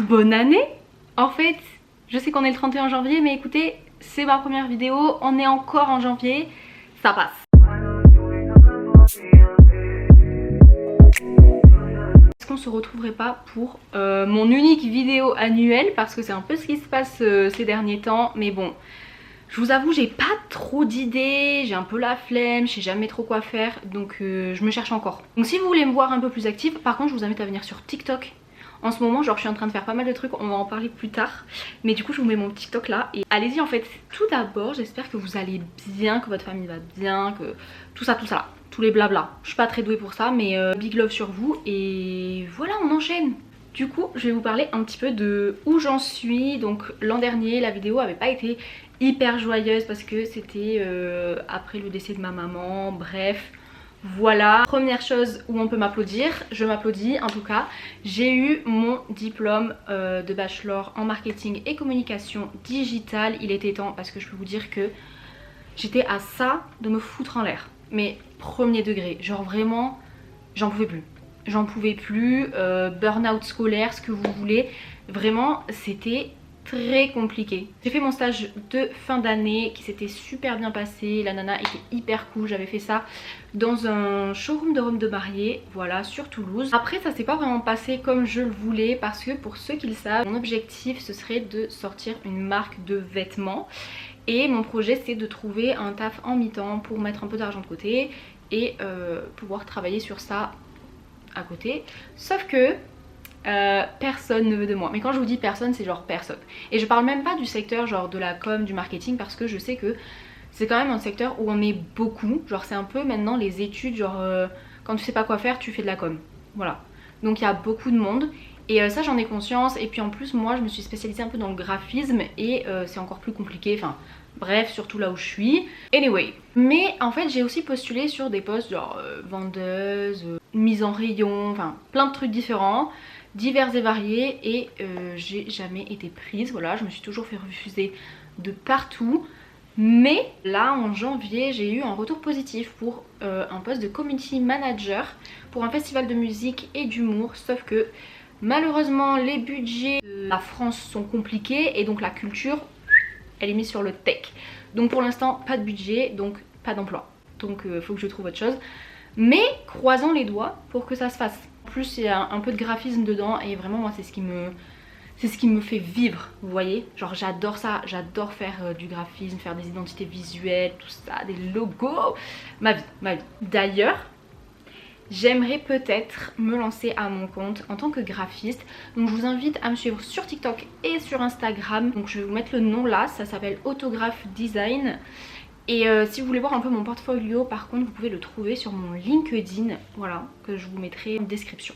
bonne année. En fait, je sais qu'on est le 31 janvier, mais écoutez, c'est ma première vidéo, on est encore en janvier, ça passe. Est-ce qu'on se retrouverait pas pour mon unique vidéo annuelle, parce que c'est un peu ce qui se passe ces derniers temps, mais bon, je vous avoue, j'ai pas trop d'idées, j'ai un peu la flemme, je sais jamais trop quoi faire, donc je me cherche encore. Donc si vous voulez me voir un peu plus active, par contre je vous invite à venir sur TikTok. En ce moment, genre je suis en train de faire pas mal de trucs, on va en parler plus tard. Mais du coup je vous mets mon TikTok là et allez-y en fait. Tout d'abord, j'espère que vous allez bien, que votre famille va bien, que tout ça là, tous les blabla. Je suis pas très douée pour ça, mais big love sur vous et voilà, on enchaîne. Du coup, je vais vous parler un petit peu de où j'en suis. Donc l'an dernier, la vidéo avait pas été hyper joyeuse parce que c'était après le décès de ma maman, bref. Voilà, première chose où on peut m'applaudir, je m'applaudis en tout cas. J'ai eu mon diplôme de bachelor en marketing et communication digitale. Il était temps parce que je peux vous dire que j'étais à ça de me foutre en l'air. Mais premier degré, genre vraiment, j'en pouvais plus. J'en pouvais plus, burn-out scolaire, ce que vous voulez. Vraiment, c'était très compliqué. J'ai fait mon stage de fin d'année qui s'était super bien passé. La nana était hyper cool. J'avais fait ça dans un showroom de robes de mariée, voilà, sur Toulouse. Après, ça s'est pas vraiment passé comme je le voulais parce que pour ceux qui le savent, mon objectif ce serait de sortir une marque de vêtements. Et mon projet c'est de trouver un taf en mi-temps pour mettre un peu d'argent de côté et pouvoir travailler sur ça à côté. Sauf que personne ne veut de moi. Mais quand je vous dis personne, c'est genre personne. Et je parle même pas du secteur genre de la com, du marketing, parce que je sais que c'est quand même un secteur où on est beaucoup. Genre c'est un peu maintenant les études, genre quand tu sais pas quoi faire, tu fais de la com. Voilà. Donc il y a beaucoup de monde. Et ça j'en ai conscience. Et puis en plus moi je me suis spécialisée un peu dans le graphisme. Et c'est encore plus compliqué. Enfin bref, surtout là où je suis. Anyway. Mais en fait j'ai aussi postulé sur des postes genre vendeuse, mise en rayon, enfin plein de trucs différents, divers et variés, et j'ai jamais été prise. Voilà, je me suis toujours fait refuser de partout. Mais là en janvier j'ai eu un retour positif pour un poste de community manager pour un festival de musique et d'humour. Sauf que malheureusement les budgets de la France sont compliqués et donc la culture elle est mise sur le tech. Donc pour l'instant pas de budget, donc pas d'emploi. Donc faut que je trouve autre chose. Mais croisons les doigts pour que ça se fasse. En plus il y a un peu de graphisme dedans et vraiment moi c'est ce qui me fait vivre, vous voyez. Genre j'adore ça, j'adore faire du graphisme, faire des identités visuelles, tout ça, des logos. Ma vie, ma vie. D'ailleurs, j'aimerais peut-être me lancer à mon compte en tant que graphiste. Donc je vous invite à me suivre sur TikTok et sur Instagram. Donc je vais vous mettre le nom là, ça s'appelle Autographe Design. Et si vous voulez voir un peu mon portfolio, par contre vous pouvez le trouver sur mon LinkedIn, voilà, que je vous mettrai en description.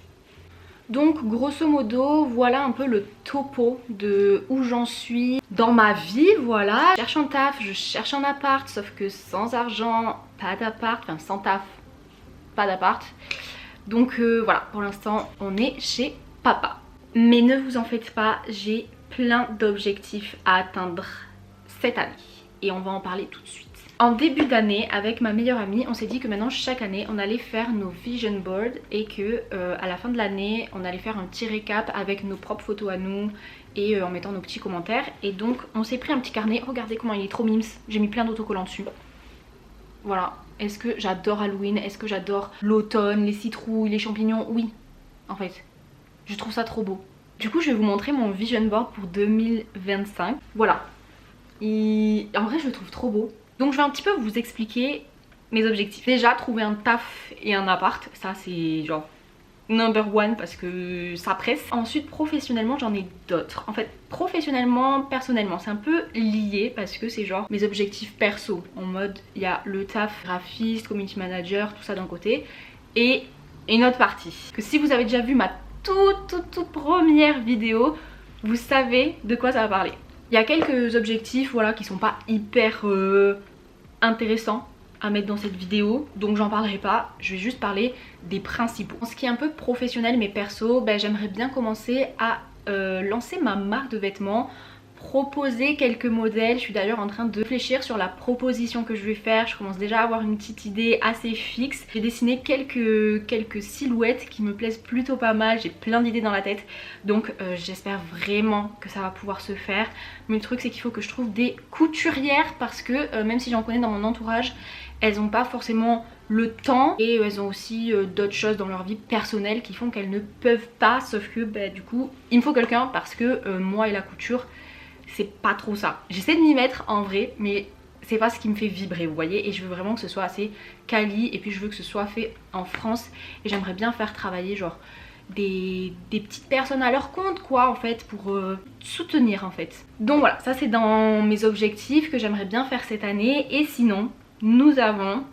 Donc grosso modo, voilà un peu le topo de où j'en suis dans ma vie, voilà. Je cherche un taf, je cherche un appart, sauf que sans argent, pas d'appart, enfin sans taf, pas d'appart. Donc voilà, pour l'instant on est chez papa. Mais ne vous en faites pas, j'ai plein d'objectifs à atteindre cette année. Et on va en parler tout de suite. En début d'année, avec ma meilleure amie, on s'est dit que maintenant chaque année on allait faire nos vision boards et que à la fin de l'année on allait faire un petit récap avec nos propres photos à nous et en mettant nos petits commentaires. Et donc on s'est pris un petit carnet, regardez comment il est trop mimes, j'ai mis plein d'autocollants dessus. Voilà, est-ce que j'adore Halloween, est-ce que j'adore l'automne, les citrouilles, les champignons? Oui, en fait, je trouve ça trop beau. Du coup je vais vous montrer mon vision board pour 2025, voilà. En vrai je le trouve trop beau. Donc je vais un petit peu vous expliquer mes objectifs. Déjà trouver un taf et un appart, ça c'est genre number one parce que ça presse. Ensuite professionnellement j'en ai d'autres. En fait professionnellement, personnellement c'est un peu lié parce que c'est genre mes objectifs perso. En mode il y a le taf, graphiste, community manager, tout ça d'un côté. Et une autre partie. Que si vous avez déjà vu ma toute première vidéo, vous savez de quoi ça va parler. Il y a quelques objectifs voilà, qui sont pas hyper intéressants à mettre dans cette vidéo, donc j'en parlerai pas, je vais juste parler des principaux. En ce qui est un peu professionnel mais perso, j'aimerais bien commencer à lancer ma marque de vêtements proposer quelques modèles. Je suis d'ailleurs en train de réfléchir sur la proposition que je vais faire. Je commence déjà à avoir une petite idée assez fixe. J'ai dessiné quelques silhouettes qui me plaisent plutôt pas mal. J'ai plein d'idées dans la tête, donc j'espère vraiment que ça va pouvoir se faire. Mais le truc c'est qu'il faut que je trouve des couturières parce que même si j'en connais dans mon entourage, elles n'ont pas forcément le temps et elles ont aussi d'autres choses dans leur vie personnelle qui font qu'elles ne peuvent pas, sauf que bah, du coup il me faut quelqu'un parce que moi et la couture c'est pas trop ça. J'essaie de m'y mettre en vrai, mais c'est pas ce qui me fait vibrer, vous voyez, et je veux vraiment que ce soit assez quali, et puis je veux que ce soit fait en France, et j'aimerais bien faire travailler genre des petites personnes à leur compte quoi en fait, pour soutenir en fait. Donc voilà, ça c'est dans mes objectifs que j'aimerais bien faire cette année. Et sinon nous avons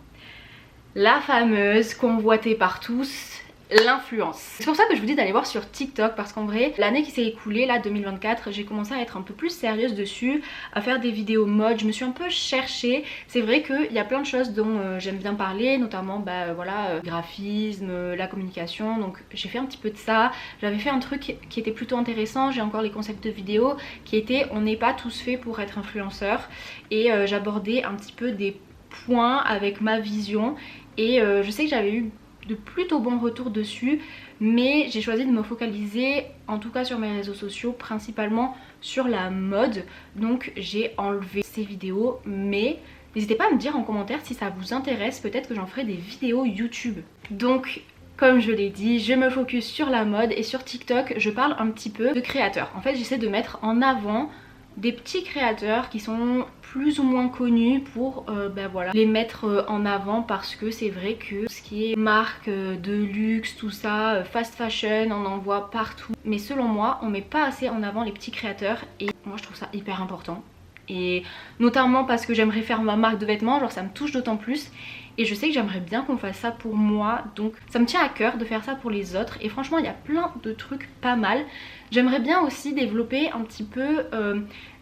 la fameuse convoitée par tous, l'influence. C'est pour ça que je vous dis d'aller voir sur TikTok, parce qu'en vrai l'année qui s'est écoulée, là 2024, j'ai commencé à être un peu plus sérieuse dessus, à faire des vidéos mode. Je me suis un peu cherchée. C'est vrai qu'il y a plein de choses dont j'aime bien parler, notamment bah voilà, graphisme, la communication, donc j'ai fait un petit peu de ça. J'avais fait un truc qui était plutôt intéressant, j'ai encore les concepts de vidéo qui étaient on n'est pas tous faits pour être influenceurs, et j'abordais un petit peu des points avec ma vision, et je sais que j'avais eu de plutôt bons retours dessus, mais j'ai choisi de me focaliser en tout cas sur mes réseaux sociaux, principalement sur la mode, donc j'ai enlevé ces vidéos. Mais n'hésitez pas à me dire en commentaire si ça vous intéresse, peut-être que j'en ferai des vidéos YouTube. Donc comme je l'ai dit, je me focus sur la mode, et sur TikTok je parle un petit peu de créateurs. En fait j'essaie de mettre en avant des petits créateurs qui sont plus ou moins connus pour ben voilà, les mettre en avant, parce que c'est vrai que ce qui est marque de luxe, tout ça, fast fashion, on en voit partout. Mais selon moi, on met pas assez en avant les petits créateurs, et moi je trouve ça hyper important. Et notamment parce que j'aimerais faire ma marque de vêtements, genre ça me touche d'autant plus. Et je sais que j'aimerais bien qu'on fasse ça pour moi, donc ça me tient à cœur de faire ça pour les autres. Et franchement il y a plein de trucs pas mal. J'aimerais bien aussi développer un petit peu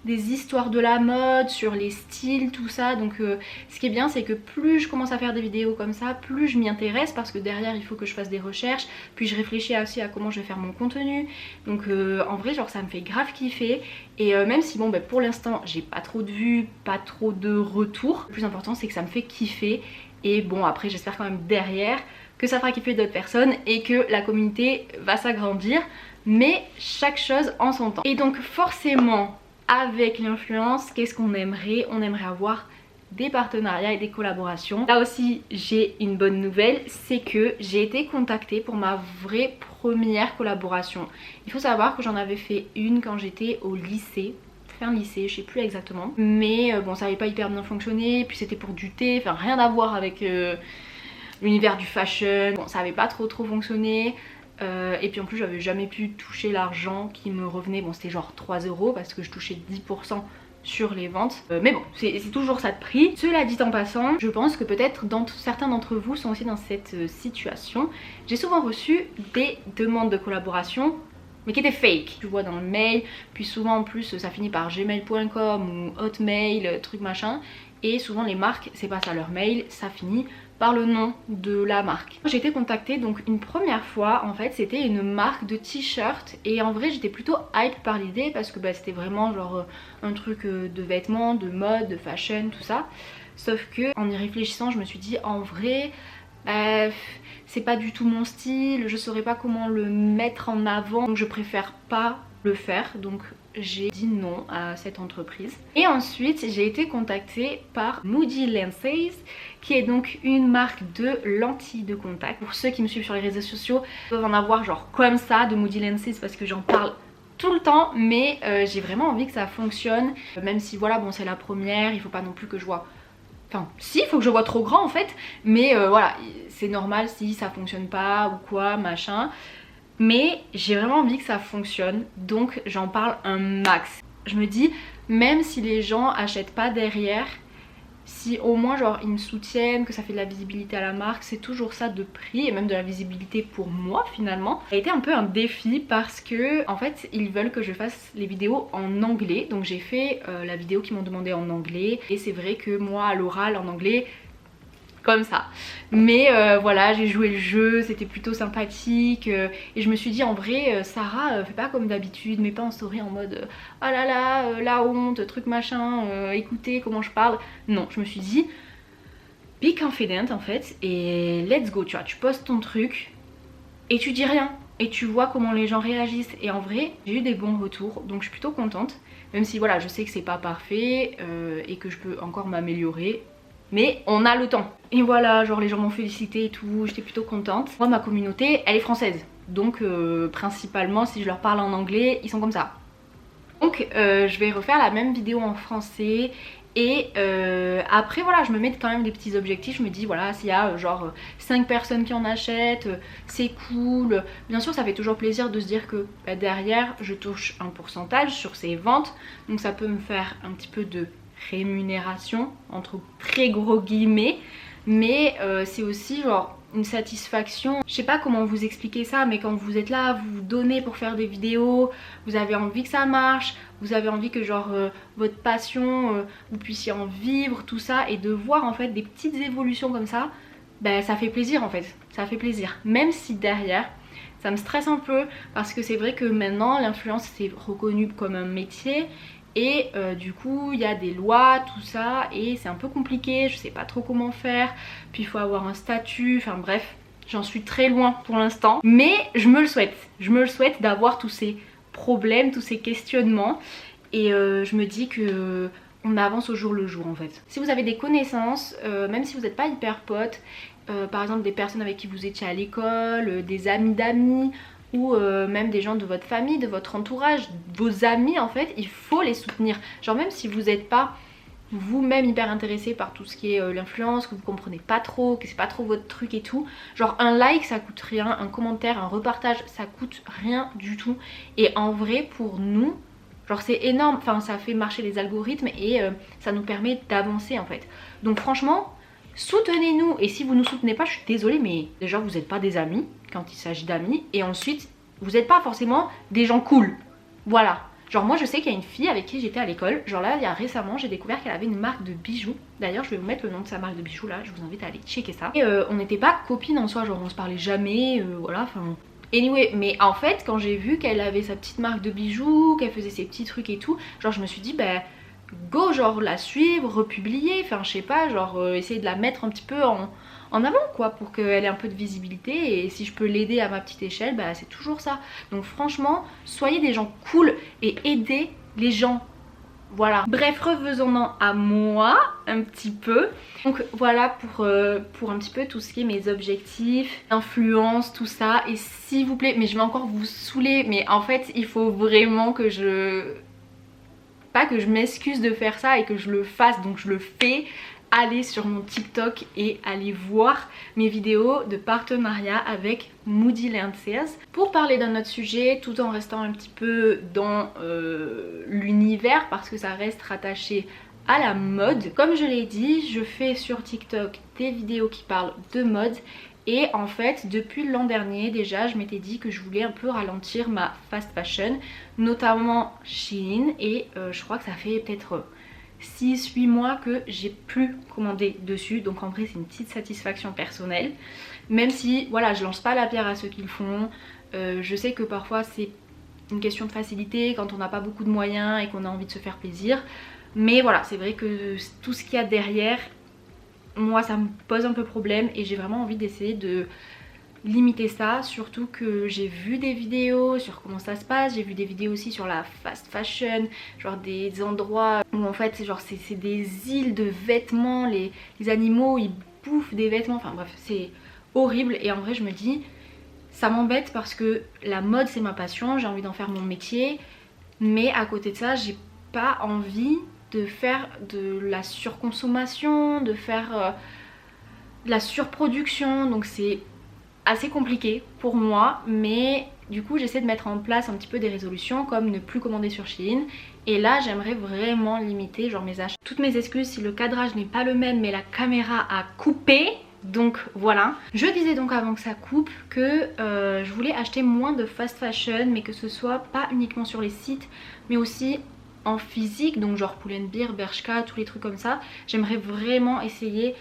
des histoires de la mode, sur les styles, tout ça. Donc ce qui est bien c'est que plus je commence à faire des vidéos comme ça, plus je m'y intéresse, parce que derrière il faut que je fasse des recherches, puis je réfléchis aussi à comment je vais faire mon contenu. Donc en vrai genre ça me fait grave kiffer. Et même si bon bah, pour l'instant j'ai pas trop de vues, pas trop de retours, le plus important c'est que ça me fait kiffer. Et bon après j'espère quand même derrière que ça fera kiffer d'autres personnes et que la communauté va s'agrandir, mais chaque chose en son temps. Et donc forcément avec l'influence, qu'est-ce qu'on aimerait? On aimerait avoir des partenariats et des collaborations. Là aussi j'ai une bonne nouvelle, c'est que j'ai été contactée pour ma vraie première collaboration. Il faut savoir que j'en avais fait une quand j'étais au lycée, fin lycée, je sais plus exactement, mais bon ça avait pas hyper bien fonctionné, puis c'était pour du thé, enfin rien à voir avec l'univers du fashion, bon ça avait pas trop fonctionné. Et puis en plus j'avais jamais pu toucher l'argent qui me revenait, bon c'était genre 3 € parce que je touchais 10% sur les ventes, mais bon c'est toujours ça de prix. Cela dit en passant, je pense que peut-être certains d'entre vous sont aussi dans cette situation. J'ai souvent reçu des demandes de collaboration mais qui étaient fake, tu vois, dans le mail, puis souvent en plus ça finit par gmail.com ou hotmail, truc machin, et souvent les marques c'est pas ça leur mail, ça finit par le nom de la marque. J'ai été contactée donc une première fois, en fait c'était une marque de t-shirt, et en vrai j'étais plutôt hype par l'idée parce que bah, c'était vraiment genre un truc de vêtements, de mode, de fashion, tout ça. Sauf que en y réfléchissant je me suis dit en vrai c'est pas du tout mon style, je saurais pas comment le mettre en avant, donc je préfère pas le faire, donc j'ai dit non à cette entreprise. Et ensuite j'ai été contactée par Moody Lenses, qui est donc une marque de lentilles de contact. Pour ceux qui me suivent sur les réseaux sociaux, ils peuvent en avoir genre comme ça de Moody Lenses parce que j'en parle tout le temps, mais j'ai vraiment envie que ça fonctionne, même si voilà bon c'est la première, il faut pas non plus que je vois... Enfin si, il faut que je vois trop grand en fait, mais voilà c'est normal si ça fonctionne pas ou quoi machin. Mais j'ai vraiment envie que ça fonctionne, donc j'en parle un max. Je me dis, même si les gens achètent pas derrière, si au moins genre ils me soutiennent, que ça fait de la visibilité à la marque, c'est toujours ça de prix, et même de la visibilité pour moi finalement. Ça a été un peu un défi parce que en fait ils veulent que je fasse les vidéos en anglais, donc j'ai fait la vidéo qu'ils m'ont demandé en anglais, et c'est vrai que moi à l'oral en anglais, comme ça. Mais voilà, j'ai joué le jeu, c'était plutôt sympathique et je me suis dit en vrai Sarah fais pas comme d'habitude, mets pas en story en mode oh là là la honte, truc machin, écoutez comment je parle. Non, je me suis dit be confident en fait et let's go, tu vois, tu postes ton truc et tu dis rien et tu vois comment les gens réagissent. Et en vrai j'ai eu des bons retours donc je suis plutôt contente, même si voilà je sais que c'est pas parfait et que je peux encore m'améliorer. Mais on a le temps. Et voilà, genre les gens m'ont félicité et tout, j'étais plutôt contente. Moi ma communauté elle est française. Donc principalement si je leur parle en anglais, ils sont comme ça. Donc je vais refaire la même vidéo en français. Et après voilà, je me mets quand même des petits objectifs. Je me dis voilà, s'il y a genre 5 personnes qui en achètent, c'est cool. Bien sûr ça fait toujours plaisir de se dire que bah, derrière je touche un pourcentage sur ces ventes. Donc ça peut me faire un petit peu de rémunération entre très gros guillemets, mais c'est aussi genre une satisfaction. Je sais pas comment vous expliquer ça, mais quand vous êtes là, vous vous donnez pour faire des vidéos, vous avez envie que ça marche, vous avez envie que genre votre passion, vous puissiez en vivre, tout ça, et de voir en fait des petites évolutions comme ça, ben ça fait plaisir en fait, ça fait plaisir. Même si derrière ça me stresse un peu, parce que c'est vrai que maintenant l'influence c'est reconnu comme un métier. Et du coup il y a des lois, tout ça, et c'est un peu compliqué, je sais pas trop comment faire. Puis il faut avoir un statut, enfin bref, j'en suis très loin pour l'instant. Mais je me le souhaite d'avoir tous ces problèmes, tous ces questionnements. Et je me dis que on avance au jour le jour en fait. Si vous avez des connaissances, même si vous n'êtes pas hyper potes, par exemple des personnes avec qui vous étiez à l'école, des amis d'amis, ou même des gens de votre famille, de votre entourage, vos amis en fait, il faut les soutenir. Genre même si vous n'êtes pas vous-même hyper intéressé par tout ce qui est l'influence, que vous comprenez pas trop, que c'est pas trop votre truc et tout, genre un like ça coûte rien, un commentaire, un repartage ça coûte rien du tout. Et en vrai pour nous, genre c'est énorme, enfin ça fait marcher les algorithmes et ça nous permet d'avancer en fait. Donc franchement soutenez-nous, et si vous nous soutenez pas je suis désolée mais déjà vous n'êtes pas des amis quand il s'agit d'amis, et ensuite vous n'êtes pas forcément des gens cool, voilà. Genre moi je sais qu'il y a une fille avec qui j'étais à l'école, genre là il y a récemment j'ai découvert qu'elle avait une marque de bijoux. D'ailleurs je vais vous mettre le nom de sa marque de bijoux là, je vous invite à aller checker ça. Et on n'était pas copines en soi, genre on se parlait jamais, voilà, enfin... Anyway, mais en fait quand j'ai vu qu'elle avait sa petite marque de bijoux, qu'elle faisait ses petits trucs et tout, genre je me suis dit bah go, genre la suivre, republier, enfin je sais pas, genre essayer de la mettre un petit peu en avant quoi, pour qu'elle ait un peu de visibilité, et si je peux l'aider à ma petite échelle, bah c'est toujours ça. Donc franchement, soyez des gens cool et aidez les gens. Voilà. Bref, revenons-en à moi un petit peu. Donc voilà pour un petit peu tout ce qui est mes objectifs, influence, tout ça. Et s'il vous plaît, mais je vais encore vous saouler, mais en fait il faut vraiment que je... pas que je m'excuse de faire ça et que je le fasse, donc je le fais. Allez sur mon TikTok et allez voir mes vidéos de partenariat avec Moody Lenses pour parler d'un autre sujet tout en restant un petit peu dans l'univers, parce que ça reste rattaché à la mode. Comme je l'ai dit, je fais sur TikTok des vidéos qui parlent de mode. Et en fait depuis l'an dernier déjà je m'étais dit que je voulais un peu ralentir ma fast fashion, notamment Shein, et je crois que ça fait peut-être 6-8 mois que j'ai plus commandé dessus. Donc en vrai c'est une petite satisfaction personnelle, même si voilà je lance pas la pierre à ceux qui le font. Je sais que parfois c'est une question de facilité quand on n'a pas beaucoup de moyens et qu'on a envie de se faire plaisir. Mais voilà, c'est vrai que tout ce qu'il y a derrière, moi ça me pose un peu problème et j'ai vraiment envie d'essayer de limiter ça, surtout que j'ai vu des vidéos sur comment ça se passe, j'ai vu des vidéos aussi sur la fast fashion, genre des endroits où en fait genre c'est des îles de vêtements, les animaux ils bouffent des vêtements, enfin bref c'est horrible. Et en vrai je me dis ça m'embête parce que la mode c'est ma passion, j'ai envie d'en faire mon métier, mais à côté de ça j'ai pas envie de faire de la surconsommation, de faire de la surproduction, donc c'est assez compliqué pour moi. Mais du coup j'essaie de mettre en place un petit peu des résolutions comme ne plus commander sur Shein, et là j'aimerais vraiment limiter genre mes achats. Toutes mes excuses si le cadrage n'est pas le même, mais la caméra a coupé. Donc voilà, je disais donc avant que ça coupe que je voulais acheter moins de fast fashion, mais que ce soit pas uniquement sur les sites mais aussi en physique, donc genre Pull&Bear, Bershka, tous les trucs comme ça. J'aimerais vraiment essayer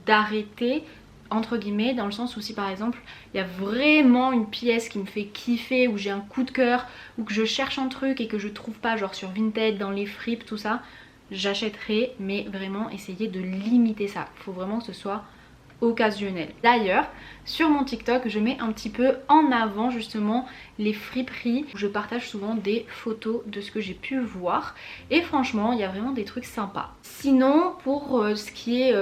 d'arrêter entre guillemets, dans le sens où si par exemple il y a vraiment une pièce qui me fait kiffer, ou j'ai un coup de cœur, ou que je cherche un truc et que je trouve pas, genre sur Vinted, dans les fripes, tout ça, j'achèterai, mais vraiment essayer de limiter ça. Il faut vraiment que ce soit occasionnel. D'ailleurs, sur mon TikTok, je mets un petit peu en avant justement les friperies. Je partage souvent des photos de ce que j'ai pu voir et franchement, il y a vraiment des trucs sympas. Sinon, pour ce qui est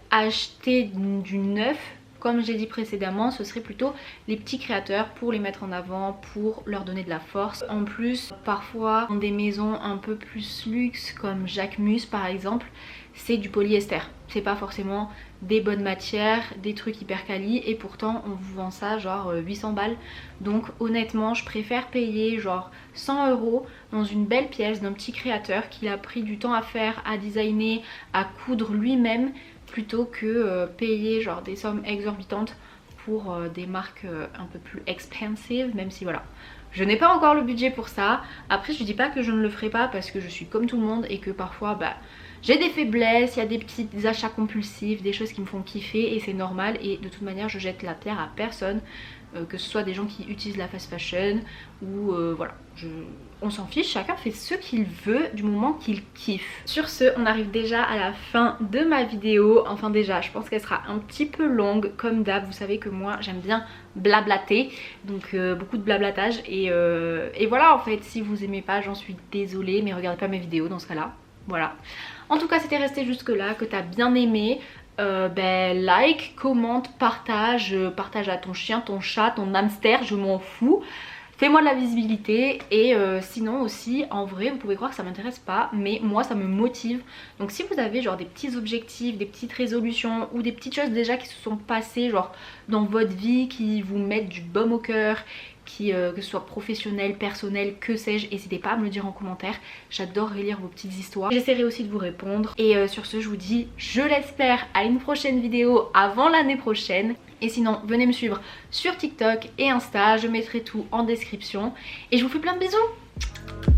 acheter du neuf, comme j'ai dit précédemment, ce serait plutôt les petits créateurs pour les mettre en avant, pour leur donner de la force. En plus, parfois, dans des maisons un peu plus luxe comme Jacquemus par exemple, c'est du polyester. C'est pas forcément des bonnes matières, des trucs hyper quali, et pourtant on vous vend ça genre 800 balles. Donc honnêtement, je préfère payer genre 100 € dans une belle pièce d'un petit créateur qui a pris du temps à faire, à designer, à coudre lui-même, plutôt que payer genre des sommes exorbitantes pour des marques un peu plus expensive, même si voilà, je n'ai pas encore le budget pour ça. Après je dis pas que je ne le ferai pas parce que je suis comme tout le monde et que parfois j'ai des faiblesses, il y a des petits achats compulsifs, des choses qui me font kiffer et c'est normal, et de toute manière je jette la pierre à personne, que ce soit des gens qui utilisent la fast fashion ou voilà, on s'en fiche, chacun fait ce qu'il veut du moment qu'il kiffe. Sur ce, on arrive déjà à la fin de ma vidéo, enfin déjà je pense qu'elle sera un petit peu longue comme d'hab, vous savez que moi j'aime bien blablater, donc beaucoup de blablatage et voilà, en fait si vous aimez pas j'en suis désolée, mais regardez pas mes vidéos dans ce cas là, voilà. En tout cas si t'es resté jusque là, que t'as bien aimé, like, commente, partage, partage à ton chien, ton chat, ton hamster, je m'en fous. Fais-moi de la visibilité et sinon aussi en vrai vous pouvez croire que ça m'intéresse pas, mais moi ça me motive. Donc si vous avez genre des petits objectifs, des petites résolutions ou des petites choses déjà qui se sont passées genre dans votre vie, qui vous mettent du baume au cœur, que ce soit professionnel, personnel, que sais-je, n'hésitez pas à me le dire en commentaire. J'adore relire vos petites histoires. J'essaierai aussi de vous répondre. Et sur ce, je vous dis, je l'espère, à une prochaine vidéo avant l'année prochaine. Et sinon, venez me suivre sur TikTok et Insta. Je mettrai tout en description. Et je vous fais plein de bisous.